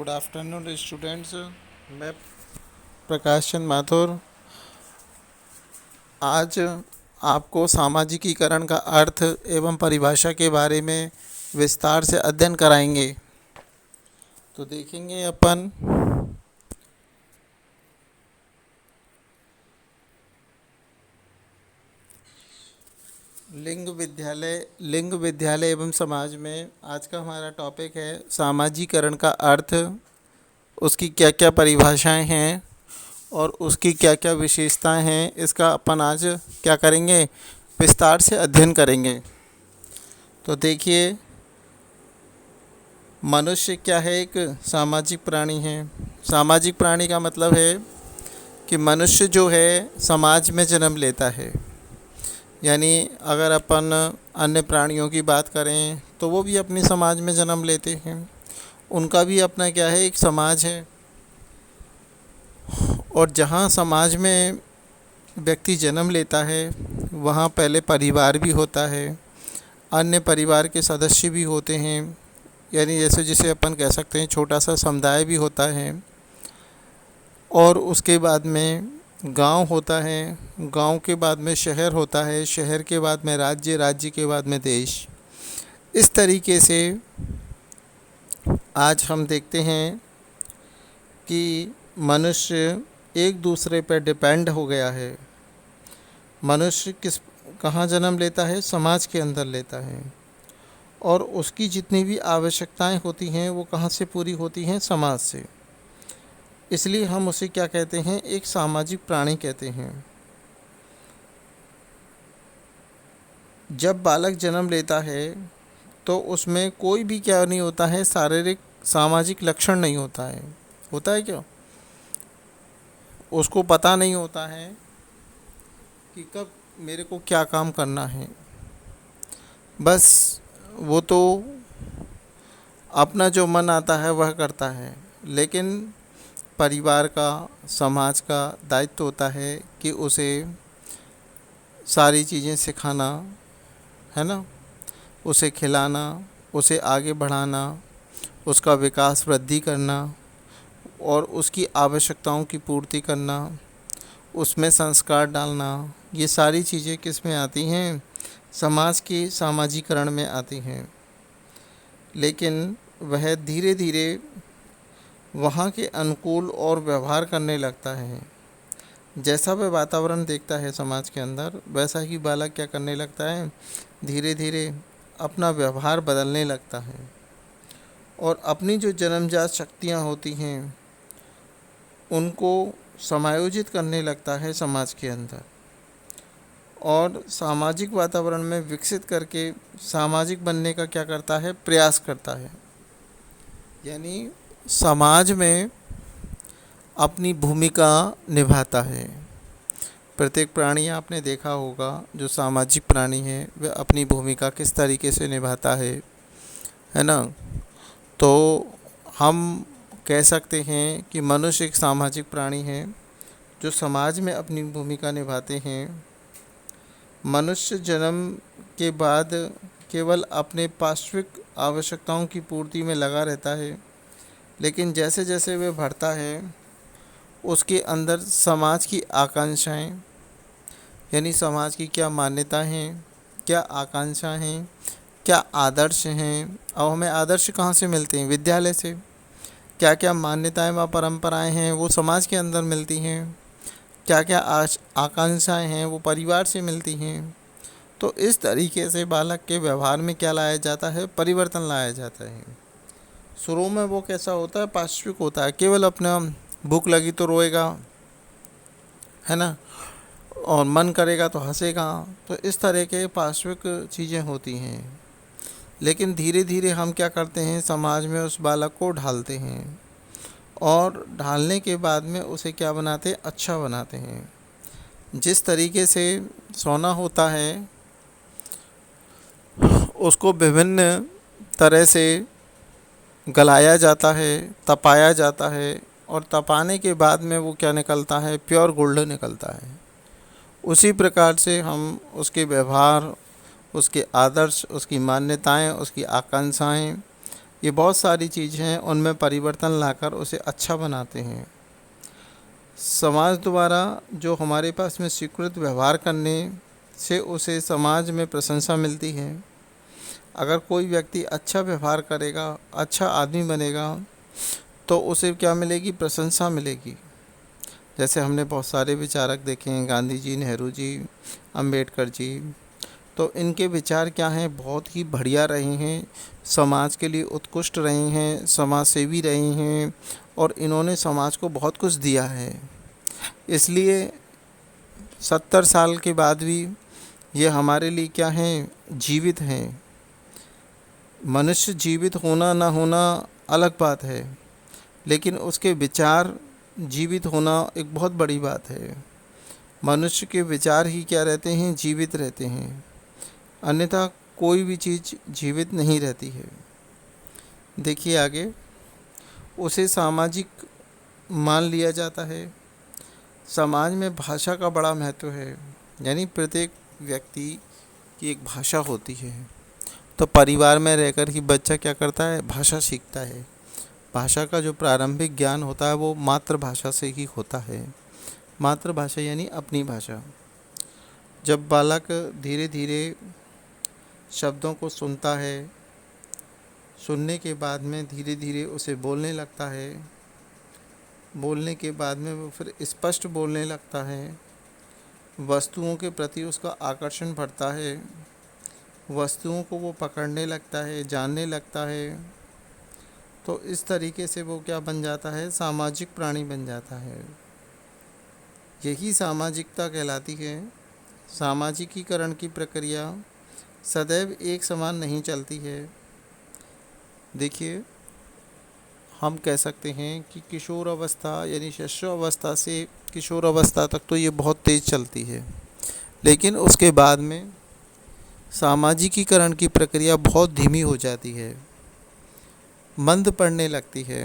Good afternoon students. मैं प्रकाश चंद माथुर आज आपको सामाजिकीकरण का अर्थ एवं परिभाषा के बारे में विस्तार से अध्ययन कराएंगे। तो देखेंगे अपन लिंग विद्यालय एवं समाज में आज का हमारा टॉपिक है सामाजिकरण का अर्थ, उसकी क्या क्या परिभाषाएं हैं और उसकी क्या क्या विशेषताएं हैं। इसका अपन आज क्या करेंगे, विस्तार से अध्ययन करेंगे। तो देखिए, मनुष्य क्या है, एक सामाजिक प्राणी है। सामाजिक प्राणी का मतलब है कि मनुष्य जो है समाज में जन्म लेता है। यानी अगर अपन अन्य प्राणियों की बात करें तो वो भी अपने समाज में जन्म लेते हैं, उनका भी अपना क्या है, एक समाज है। और जहाँ समाज में व्यक्ति जन्म लेता है वहाँ पहले परिवार भी होता है, अन्य परिवार के सदस्य भी होते हैं। यानी जैसे जिसे अपन कह सकते हैं छोटा सा समुदाय भी होता है। और उसके बाद में गांव होता है, गांव के बाद में शहर होता है, शहर के बाद में राज्य, राज्य के बाद में देश। इस तरीके से आज हम देखते हैं कि मनुष्य एक दूसरे पर डिपेंड हो गया है। मनुष्य कहाँ जन्म लेता है, समाज के अंदर लेता है। और उसकी जितनी भी आवश्यकताएं होती हैं वो कहाँ से पूरी होती हैं, समाज से। इसलिए हम उसे क्या कहते हैं, एक सामाजिक प्राणी कहते हैं। जब बालक जन्म लेता है तो उसमें कोई भी क्या नहीं होता है, शारीरिक सामाजिक लक्षण नहीं होता है। होता है क्या? उसको पता नहीं होता है कि कब मेरे को क्या काम करना है। बस वो तो अपना जो मन आता है वह करता है। लेकिन परिवार का, समाज का दायित्व होता है कि उसे सारी चीज़ें सिखाना है ना, उसे खिलाना, उसे आगे बढ़ाना, उसका विकास वृद्धि करना और उसकी आवश्यकताओं की पूर्ति करना, उसमें संस्कार डालना। ये सारी चीज़ें किस में आती हैं, समाज के सामाजिकरण में आती हैं। लेकिन वह धीरे धीरे वहाँ के अनुकूल और व्यवहार करने लगता है। जैसा वह वातावरण देखता है समाज के अंदर, वैसा ही बालक क्या करने लगता है, धीरे धीरे अपना व्यवहार बदलने लगता है और अपनी जो जन्मजात शक्तियाँ होती हैं उनको समायोजित करने लगता है समाज के अंदर। और सामाजिक वातावरण में विकसित करके सामाजिक बनने का क्या करता है, प्रयास करता है। यानी समाज में अपनी भूमिका निभाता है। प्रत्येक प्राणी आपने देखा होगा जो सामाजिक प्राणी है वह अपनी भूमिका किस तरीके से निभाता है ना। तो हम कह सकते हैं कि मनुष्य एक सामाजिक प्राणी है जो समाज में अपनी भूमिका निभाते हैं। मनुष्य जन्म के बाद केवल अपने पार्श्विक आवश्यकताओं की पूर्ति में लगा रहता है। लेकिन जैसे जैसे वह बढ़ता है उसके अंदर समाज की आकांक्षाएं, यानी समाज की क्या मान्यताएं हैं, क्या आकांक्षाएं हैं, क्या आदर्श हैं। अब हमें आदर्श कहाँ से मिलते हैं, विद्यालय से। क्या क्या मान्यताएं व परंपराएं हैं वो समाज के अंदर मिलती हैं। क्या क्या आकांक्षाएं हैं वो परिवार से मिलती हैं। तो इस तरीके से बालक के व्यवहार में क्या लाया जाता है, परिवर्तन लाया जाता है। शुरू में वो कैसा होता है, पार्श्विक होता है, केवल अपना भूख लगी तो रोएगा, है ना, और मन करेगा तो हंसेगा। तो इस तरह के पार्श्विक चीज़ें होती हैं। लेकिन धीरे धीरे हम क्या करते हैं, समाज में उस बालक को ढालते हैं और ढालने के बाद में उसे क्या बनाते हैं, अच्छा बनाते हैं। जिस तरीके से सोना होता है उसको विभिन्न तरह से गलाया जाता है, तपाया जाता है और तपाने के बाद में वो क्या निकलता है, प्योर गोल्ड निकलता है। उसी प्रकार से हम उसके व्यवहार, उसके आदर्श, उसकी मान्यताएं, उसकी आकांक्षाएं ये बहुत सारी चीज़ें हैं, उनमें परिवर्तन लाकर उसे अच्छा बनाते हैं। समाज द्वारा जो हमारे पास में स्वीकृत व्यवहार करने से उसे समाज में प्रशंसा मिलती है। अगर कोई व्यक्ति अच्छा व्यवहार करेगा, अच्छा आदमी बनेगा, तो उसे क्या मिलेगी? प्रशंसा मिलेगी। जैसे हमने बहुत सारे विचारक देखे हैं, गांधी जी, नेहरू जी, अंबेडकर जी। तो इनके विचार क्या हैं? बहुत ही बढ़िया रहे हैं, समाज के लिए उत्कृष्ट रहे हैं, समाज सेवी रहे हैं, और इन्होंने समाज को बहुत कुछ दिया है। इसलिए 70 साल के बाद भी ये हमारे लिए क्या हैं? जीवित हैं। मनुष्य जीवित होना ना होना अलग बात है, लेकिन उसके विचार जीवित होना एक बहुत बड़ी बात है। मनुष्य के विचार ही क्या रहते हैं? जीवित रहते हैं, अन्यथा कोई भी चीज़ जीवित नहीं रहती है। देखिए आगे, उसे सामाजिक मान लिया जाता है। समाज में भाषा का बड़ा महत्व है, यानी प्रत्येक व्यक्ति की एक भाषा होती है। तो परिवार में रहकर ही बच्चा क्या करता है? भाषा सीखता है। भाषा का जो प्रारंभिक ज्ञान होता है वो मातृभाषा से ही होता है। मातृभाषा यानी अपनी भाषा। जब बालक धीरे धीरे शब्दों को सुनता है, सुनने के बाद में धीरे धीरे उसे बोलने लगता है, बोलने के बाद में वो फिर स्पष्ट बोलने लगता है, वस्तुओं के प्रति उसका आकर्षण बढ़ता है, वस्तुओं को वो पकड़ने लगता है, जानने लगता है। तो इस तरीके से वो क्या बन जाता है? सामाजिक प्राणी बन जाता है। यही सामाजिकता कहलाती है। सामाजिकीकरण की प्रक्रिया सदैव एक समान नहीं चलती है। देखिए, हम कह सकते हैं कि किशोर अवस्था यानी शिशु से किशोर अवस्था तक तो ये बहुत तेज़ चलती है, लेकिन उसके बाद में सामाजिकीकरण की प्रक्रिया बहुत धीमी हो जाती है, मंद पड़ने लगती है।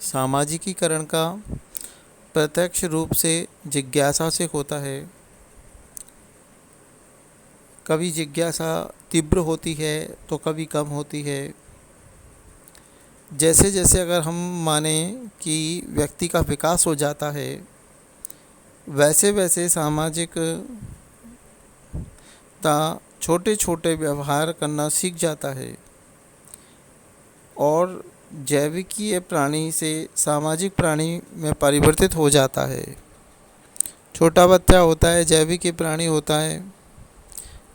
सामाजिकीकरण का प्रत्यक्ष रूप से जिज्ञासा से होता है। कभी जिज्ञासा तीव्र होती है तो कभी कम होती है। जैसे जैसे अगर हम माने कि व्यक्ति का विकास हो जाता है, वैसे वैसे सामाजिकता छोटे छोटे व्यवहार करना सीख जाता है, और जैविकीय प्राणी से सामाजिक प्राणी में परिवर्तित हो जाता है। छोटा बच्चा होता है, जैविक प्राणी होता है,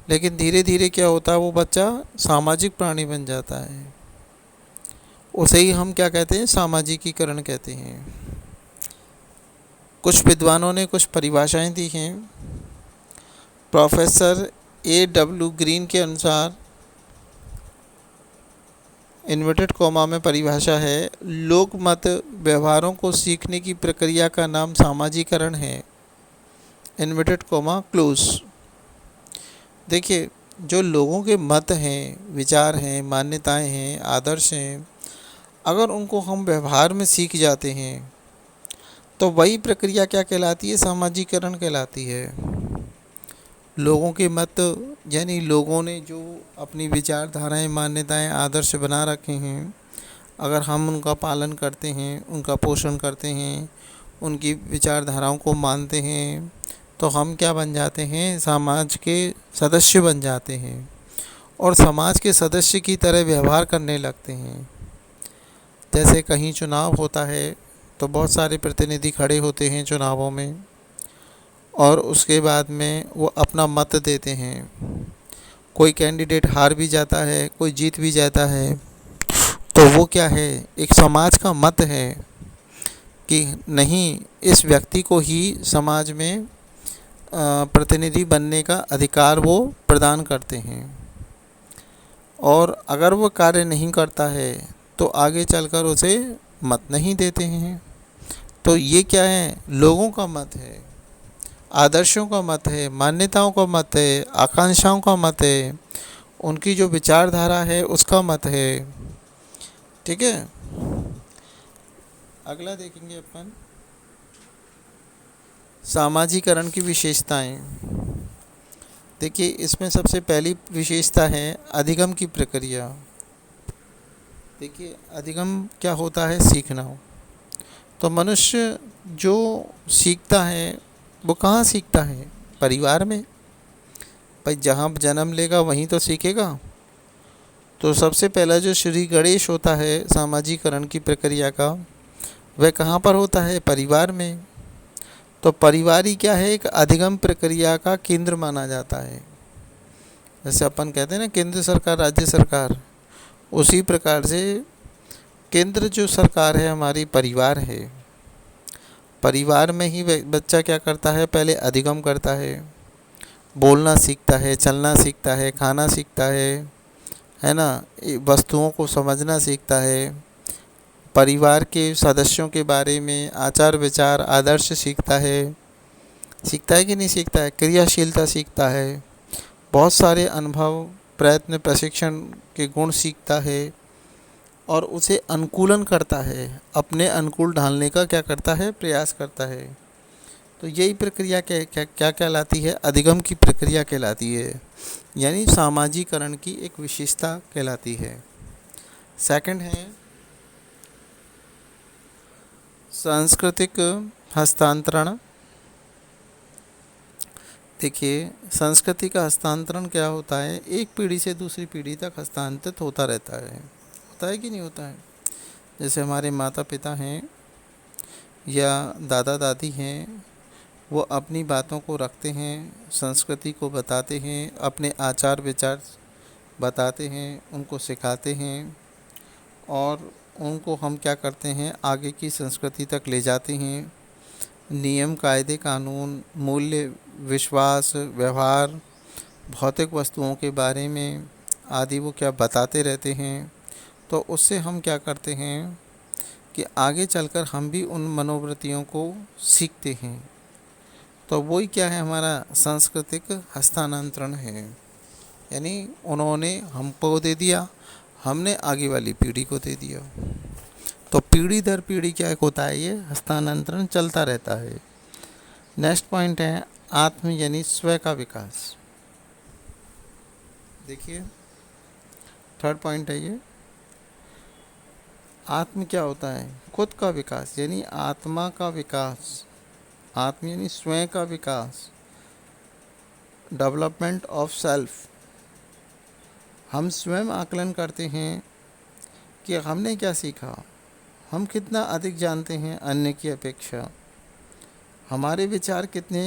लेकिन धीरे धीरे क्या होता है? वो बच्चा सामाजिक प्राणी बन जाता है। उसे ही हम क्या कहते हैं? सामाजिकीकरण कहते हैं। कुछ विद्वानों ने कुछ परिभाषाएं दी हैं। Professor A.W. ग्रीन के अनुसार, इन्वर्टेड कॉमा में परिभाषा है, लोकमत व्यवहारों को सीखने की प्रक्रिया का नाम सामाजिकरण है। Inverted comma close. देखिए, जो लोगों के मत हैं, विचार हैं, मान्यताएं हैं, आदर्श हैं, अगर उनको हम व्यवहार में सीख जाते हैं तो वही प्रक्रिया क्या कहलाती है? सामाजिकरण कहलाती है। लोगों के मत यानी लोगों ने जो अपनी विचारधाराएं, मान्यताएं, आदर्श बना रखे हैं, अगर हम उनका पालन करते हैं, उनका पोषण करते हैं, उनकी विचारधाराओं को मानते हैं, तो हम क्या बन जाते हैं? समाज के सदस्य बन जाते हैं, और समाज के सदस्य की तरह व्यवहार करने लगते हैं। जैसे कहीं चुनाव होता है तो बहुत सारे प्रतिनिधि खड़े होते हैं चुनावों में, और उसके बाद में वो अपना मत देते हैं। कोई कैंडिडेट हार भी जाता है, कोई जीत भी जाता है, तो वो क्या है? एक समाज का मत है कि नहीं, इस व्यक्ति को ही समाज में प्रतिनिधि बनने का अधिकार वो प्रदान करते हैं। और अगर वो कार्य नहीं करता है तो आगे चलकर उसे मत नहीं देते हैं। तो ये क्या है? लोगों का मत है, आदर्शों का मत है, मान्यताओं का मत है, आकांक्षाओं का मत है, उनकी जो विचारधारा है उसका मत है। ठीक है, अगला देखेंगे अपन सामाजिकरण की विशेषताएं। देखिए, इसमें सबसे पहली विशेषता है अधिगम की प्रक्रिया। देखिए, अधिगम क्या होता है? सीखना हो। तो मनुष्य जो सीखता है वो कहाँ सीखता है? परिवार में। भाई जहाँ जन्म लेगा वहीं तो सीखेगा। तो सबसे पहला जो श्री गणेश होता है सामाजिकरण की प्रक्रिया का, वह कहाँ पर होता है? परिवार में। तो परिवार ही क्या है? एक अधिगम प्रक्रिया का केंद्र माना जाता है। जैसे अपन कहते हैं ना, केंद्र सरकार, राज्य सरकार, उसी प्रकार से केंद्र जो सरकार है हमारी, परिवार है। परिवार में ही बच्चा क्या करता है? पहले अधिगम करता है, बोलना सीखता है, चलना सीखता है, खाना सीखता है ना, वस्तुओं को समझना सीखता है, परिवार के सदस्यों के बारे में आचार विचार आदर्श सीखता है कि नहीं सीखता है? क्रियाशीलता सीखता है, बहुत सारे अनुभव, प्रयत्न, प्रशिक्षण के गुण सीखता है और उसे अनुकूलन करता है, अपने अनुकूल ढालने का क्या करता है? प्रयास करता है। तो यही प्रक्रिया क्या कहलाती है? अधिगम की प्रक्रिया कहलाती है, यानी सामाजिकरण की एक विशेषता कहलाती है। सेकंड है सांस्कृतिक हस्तांतरण। देखिए, संस्कृति का हस्तांतरण क्या होता है? एक पीढ़ी से दूसरी पीढ़ी तक हस्तांतरित होता रहता है। होता है कि नहीं होता है? जैसे हमारे माता पिता हैं या दादा दादी हैं, वो अपनी बातों को रखते हैं, संस्कृति को बताते हैं, अपने आचार विचार बताते हैं, उनको सिखाते हैं और उनको हम क्या करते हैं? आगे की संस्कृति तक ले जाते हैं। नियम, कायदे, कानून, मूल्य, विश्वास, व्यवहार, भौतिक वस्तुओं के बारे में आदि वो क्या बताते रहते हैं। तो उससे हम क्या करते हैं कि आगे चलकर हम भी उन मनोवृत्तियों को सीखते हैं। तो वही क्या है? हमारा सांस्कृतिक हस्तांतरण है, यानी उन्होंने हमको दे दिया, हमने आगे वाली पीढ़ी को दे दिया। तो पीढ़ी दर पीढ़ी क्या होता है? ये हस्तांतरण चलता रहता है। नेक्स्ट पॉइंट है आत्म यानी स्व का विकास। देखिए, थर्ड पॉइंट है ये। आत्म क्या होता है? खुद का विकास, यानी आत्मा का विकास। आत्म यानी स्वयं का विकास, डेवलपमेंट ऑफ सेल्फ। हम स्वयं आकलन करते हैं कि हमने क्या सीखा, हम कितना अधिक जानते हैं अन्य की अपेक्षा, हमारे विचार कितने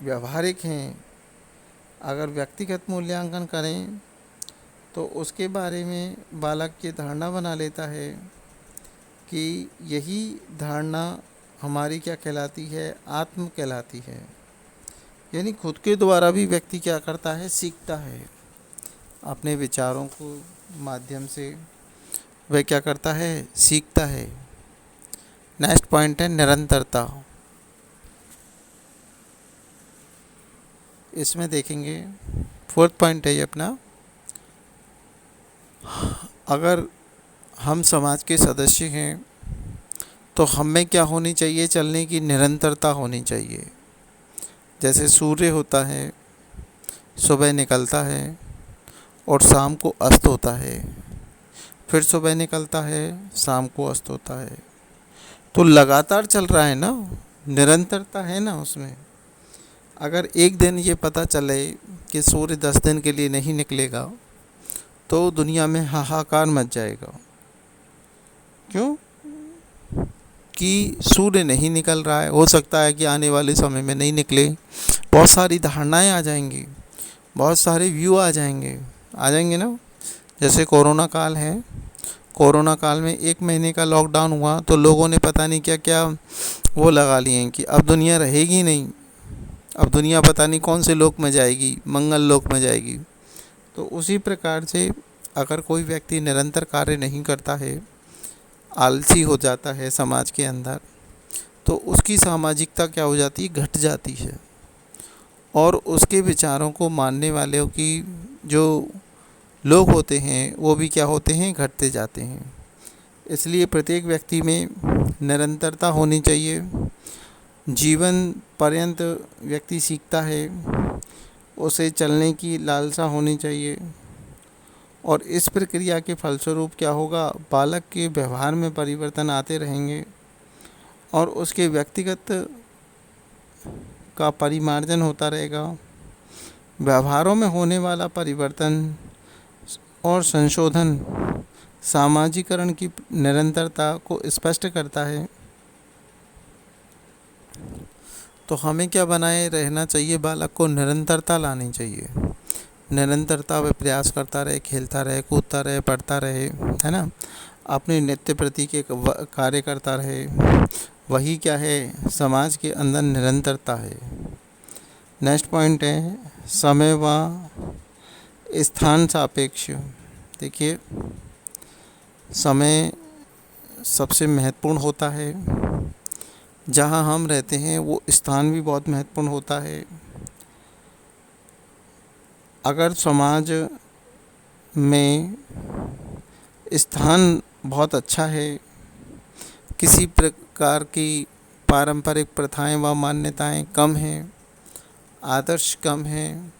व्यवहारिक हैं। अगर व्यक्तिगत मूल्यांकन करें तो उसके बारे में बालक ये धारणा बना लेता है कि यही धारणा हमारी क्या कहलाती है? आत्म कहलाती है। यानी खुद के द्वारा भी व्यक्ति क्या करता है? सीखता है। अपने विचारों को माध्यम से वह क्या करता है? सीखता है। नेक्स्ट पॉइंट है निरंतरता। इसमें देखेंगे, फोर्थ पॉइंट है ये अपना, अगर हम समाज के सदस्य हैं तो हम में क्या होनी चाहिए? चलने की निरंतरता होनी चाहिए। जैसे सूर्य होता है, सुबह निकलता है और शाम को अस्त होता है, फिर सुबह निकलता है, शाम को अस्त होता है। तो लगातार चल रहा है ना, निरंतरता है ना उसमें। अगर एक दिन ये पता चले कि सूर्य 10 दिन के लिए नहीं निकलेगा तो दुनिया में हाहाकार मच जाएगा। क्यों? कि सूर्य नहीं निकल रहा है, हो सकता है कि आने वाले समय में नहीं निकले। बहुत सारी धारणाएं आ जाएंगी, बहुत सारे व्यू आ जाएंगे ना। जैसे कोरोना काल है, कोरोना काल में 1 महीने का लॉकडाउन हुआ तो लोगों ने पता नहीं क्या क्या वो लगा लिए हैं कि अब दुनिया रहेगी नहीं, अब दुनिया पता नहीं कौन से लोक में जाएगी, मंगल लोक में जाएगी। तो उसी प्रकार से अगर कोई व्यक्ति निरंतर कार्य नहीं करता है, आलसी हो जाता है समाज के अंदर, तो उसकी सामाजिकता क्या हो जाती है? घट जाती है। और उसके विचारों को मानने वालों की जो लोग होते हैं वो भी क्या होते हैं? घटते जाते हैं। इसलिए प्रत्येक व्यक्ति में निरंतरता होनी चाहिए। जीवन पर्यंत व्यक्ति सीखता है, उसे चलने की लालसा होनी चाहिए और इस प्रक्रिया के फलस्वरूप क्या होगा, बालक के व्यवहार में परिवर्तन आते रहेंगे और उसके व्यक्तिगत का परिमार्जन होता रहेगा। व्यवहारों में होने वाला परिवर्तन और संशोधन सामाजिकरण की निरंतरता को स्पष्ट करता है। तो हमें क्या बनाए रहना चाहिए, बालक को निरंतरता लानी चाहिए। निरंतरता वह प्रयास करता रहे, खेलता रहे, कूदता रहे, पढ़ता रहे, है ना, अपनी नित्य प्रति के कार्य करता रहे। वही क्या है, समाज के अंदर निरंतरता है। नेक्स्ट पॉइंट है समय व स्थान सापेक्ष। देखिए, समय सबसे महत्वपूर्ण होता है। जहाँ हम रहते हैं वो स्थान भी बहुत महत्वपूर्ण होता है। अगर समाज में स्थान बहुत अच्छा है, किसी प्रकार की पारंपरिक प्रथाएं व मान्यताएं कम हैं, आदर्श कम हैं,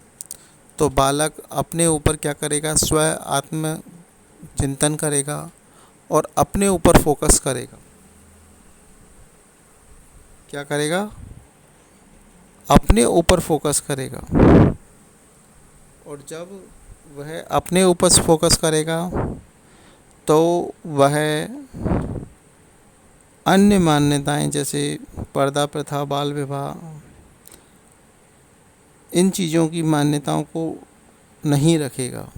तो बालक अपने ऊपर क्या करेगा, स्व आत्म चिंतन करेगा और अपने ऊपर फोकस करेगा। क्या करेगा, अपने ऊपर फोकस करेगा। और जब वह अपने ऊपर फोकस करेगा तो वह अन्य मान्यताएं जैसे पर्दा प्रथा, बाल विवाह, इन चीज़ों की मान्यताओं को नहीं रखेगा।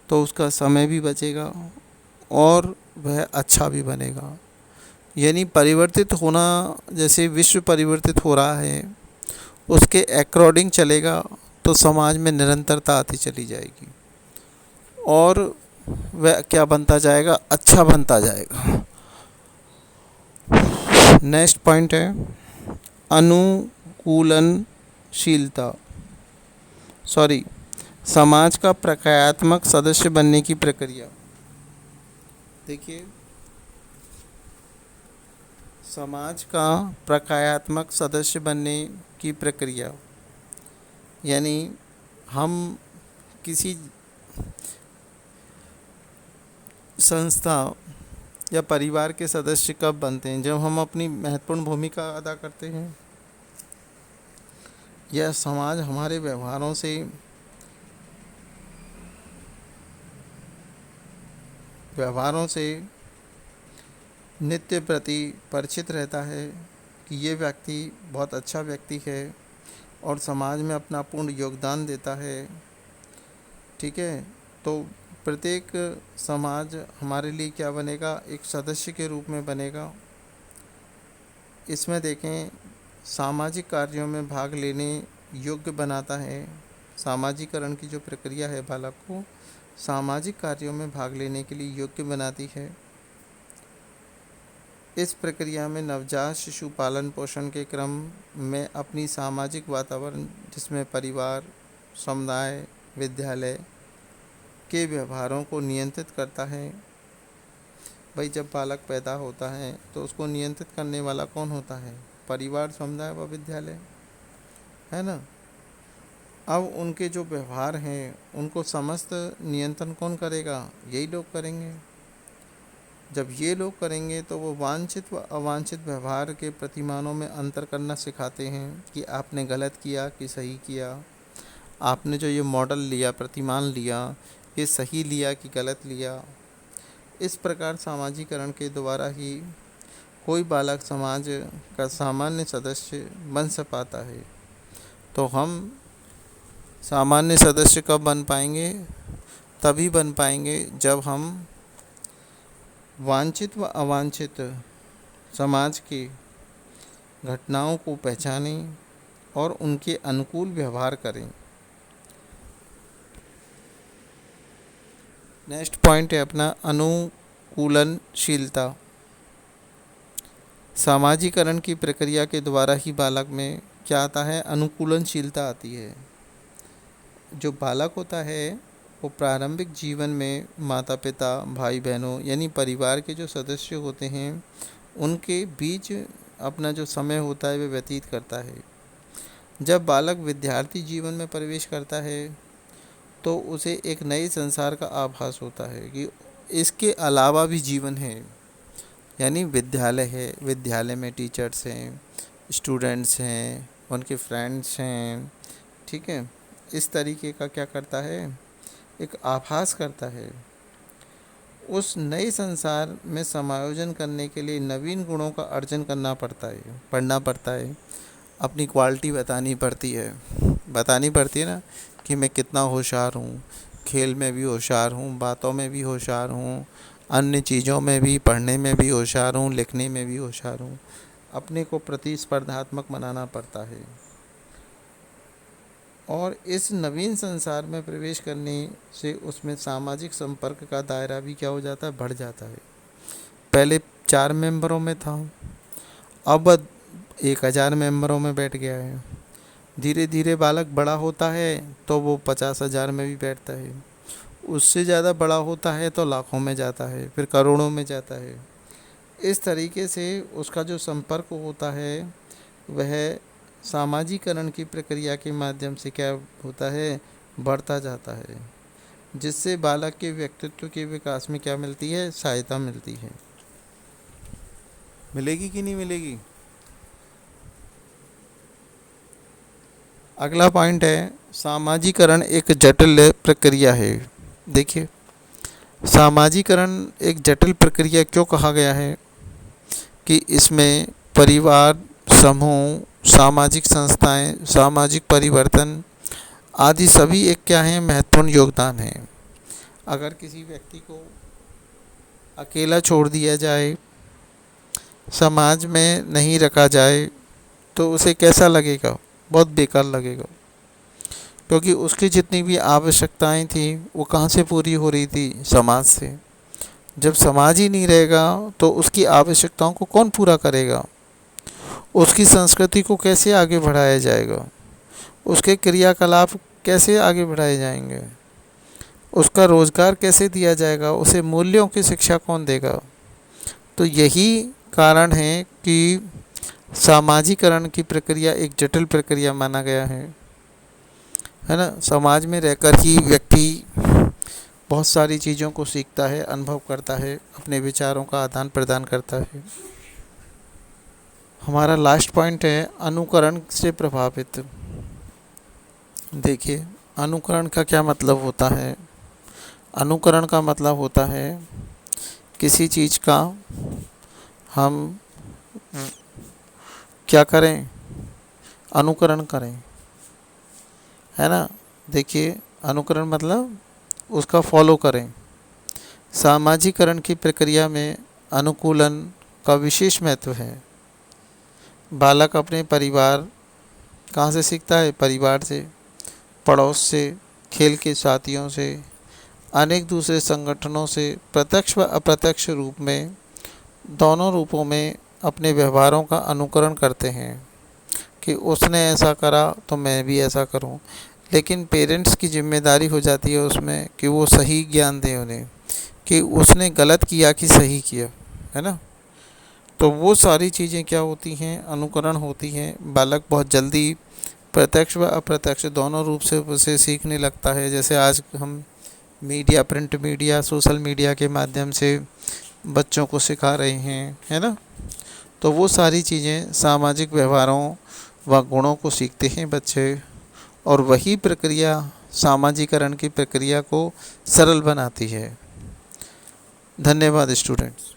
तो उसका समय भी बचेगा और वह अच्छा भी बनेगा। यानी परिवर्तित होना, जैसे विश्व परिवर्तित हो रहा है उसके अकॉर्डिंग चलेगा तो समाज में निरंतरता आती चली जाएगी और वह क्या बनता जाएगा, अच्छा बनता जाएगा। नेक्स्ट पॉइंट है अनुकूलनशीलता, समाज का प्रक्रियात्मक सदस्य बनने की प्रक्रिया। देखिए, समाज का प्रक्रियात्मक सदस्य बनने की प्रक्रिया यानी हम किसी संस्था या परिवार के सदस्य कब बनते हैं, जब हम अपनी महत्वपूर्ण भूमिका अदा करते हैं। यह समाज हमारे व्यवहारों से नित्य प्रति परिचित रहता है कि ये व्यक्ति बहुत अच्छा व्यक्ति है और समाज में अपना पूर्ण योगदान देता है। ठीक है, तो प्रत्येक समाज हमारे लिए क्या बनेगा, एक सदस्य के रूप में बनेगा। इसमें देखें, सामाजिक कार्यों में भाग लेने योग्य बनाता है। सामाजिकरण की जो प्रक्रिया है बालक को सामाजिक कार्यों में भाग लेने के लिए योग्य बनाती है। इस प्रक्रिया में नवजात शिशु पालन पोषण के क्रम में अपनी सामाजिक वातावरण, जिसमें परिवार, समुदाय, विद्यालय के व्यवहारों को नियंत्रित करता है। भाई, जब बालक पैदा होता है तो उसको नियंत्रित करने वाला कौन होता है, परिवार, समुदाय व विद्यालय, है ना। अब उनके जो व्यवहार हैं उनको समस्त नियंत्रण कौन करेगा, यही लोग करेंगे। जब ये लोग करेंगे तो वो वांछित व अवांछित व्यवहार के प्रतिमानों में अंतर करना सिखाते हैं कि आपने गलत किया कि सही किया, आपने जो ये मॉडल लिया, प्रतिमान लिया, ये सही लिया कि गलत लिया। इस प्रकार सामाजिकरण के द्वारा ही कोई बालक समाज का सामान्य सदस्य बन पाता है। तो हम सामान्य सदस्य कब बन पाएंगे, तभी बन पाएंगे जब हम वांछित व अवांछित समाज की घटनाओं को पहचानें और उनके अनुकूल व्यवहार करें। नेक्स्ट पॉइंट है अपना अनुकूलनशीलता। सामाजिकरण की प्रक्रिया के द्वारा ही बालक में क्या आता है, अनुकूलनशीलता आती है। जो बालक होता है वो प्रारंभिक जीवन में माता पिता, भाई बहनों यानी परिवार के जो सदस्य होते हैं उनके बीच अपना जो समय होता है वह व्यतीत करता है। जब बालक विद्यार्थी जीवन में प्रवेश करता है तो उसे एक नए संसार का आभास होता है कि इसके अलावा भी जीवन है। यानी विद्यालय है, विद्यालय में टीचर्स हैं, स्टूडेंट्स हैं, उनके फ्रेंड्स हैं, ठीक है। इस तरीके का क्या करता है, एक आभास करता है। उस नए संसार में समायोजन करने के लिए नवीन गुणों का अर्जन करना पड़ता है, पढ़ना पड़ता है, अपनी क्वालिटी बतानी पड़ती है ना, कि मैं कितना होशियार हूँ, खेल में भी होशियार हूँ, बातों में भी होशियार हूँ, अन्य चीज़ों में भी, पढ़ने में भी होशियार हूँ, लिखने में भी होशियार हूँ। अपने को प्रतिस्पर्धात्मक बनाना पड़ता है। और इस नवीन संसार में प्रवेश करने से उसमें सामाजिक संपर्क का दायरा भी क्या हो जाता है, बढ़ जाता है। पहले 4 मेंबरों में था, अब 1000 मेंबरों में बैठ गया है। धीरे धीरे बालक बड़ा होता है तो वो 50,000 में भी बैठता है, उससे ज़्यादा बड़ा होता है तो लाखों में जाता है, फिर करोड़ों में जाता है। इस तरीके से उसका जो संपर्क होता है वह सामाजिकरण की प्रक्रिया के माध्यम से क्या होता है, बढ़ता जाता है, जिससे बालक के व्यक्तित्व के विकास में क्या मिलती है, सहायता मिलती है। मिलेगी कि नहीं मिलेगी? अगला पॉइंट है, सामाजिकरण एक जटिल प्रक्रिया है। देखिए, सामाजिकरण एक जटिल प्रक्रिया क्यों कहा गया है कि इसमें परिवार, समूह, सामाजिक संस्थाएं, सामाजिक परिवर्तन आदि सभी एक क्या है, महत्वपूर्ण योगदान है। अगर किसी व्यक्ति को अकेला छोड़ दिया जाए, समाज में नहीं रखा जाए, तो उसे कैसा लगेगा, बहुत बेकार लगेगा, क्योंकि उसकी जितनी भी आवश्यकताएं थी वो कहाँ से पूरी हो रही थी, समाज से। जब समाज ही नहीं रहेगा तो उसकी आवश्यकताओं को कौन पूरा करेगा, उसकी संस्कृति को कैसे आगे बढ़ाया जाएगा, उसके क्रियाकलाप कैसे आगे बढ़ाए जाएंगे, उसका रोज़गार कैसे दिया जाएगा, उसे मूल्यों की शिक्षा कौन देगा। तो यही कारण है कि सामाजिकरण की प्रक्रिया एक जटिल प्रक्रिया माना गया है ना। समाज में रहकर ही व्यक्ति बहुत सारी चीज़ों को सीखता है, अनुभव करता है, अपने विचारों का आदान प्रदान करता है। हमारा लास्ट पॉइंट है, अनुकरण से प्रभावित। देखिए, अनुकरण का क्या मतलब होता है। अनुकरण का मतलब होता है किसी चीज़ का हम क्या करें, अनुकरण करें, है ना। देखिए, अनुकरण मतलब उसका फॉलो करें। सामाजिकरण की प्रक्रिया में अनुकूलन का विशेष महत्व है। बालक अपने परिवार, कहाँ से सीखता है, परिवार से, पड़ोस से, खेल के साथियों से, अनेक दूसरे संगठनों से प्रत्यक्ष व अप्रत्यक्ष रूप में, दोनों रूपों में अपने व्यवहारों का अनुकरण करते हैं कि उसने ऐसा करा तो मैं भी ऐसा करूं। लेकिन पेरेंट्स की जिम्मेदारी हो जाती है उसमें कि वो सही ज्ञान दें उन्हें, कि उसने गलत किया कि सही किया, है ना। तो वो सारी चीज़ें क्या होती हैं, अनुकरण होती हैं। बालक बहुत जल्दी प्रत्यक्ष व अप्रत्यक्ष दोनों रूप से उसे सीखने लगता है। जैसे आज हम media, print media, social media के माध्यम से बच्चों को सिखा रहे हैं, है ना। तो वो सारी चीज़ें सामाजिक व्यवहारों व गुणों को सीखते हैं बच्चे, और वही प्रक्रिया सामाजिकरण की प्रक्रिया को सरल बनाती है। धन्यवाद स्टूडेंट्स।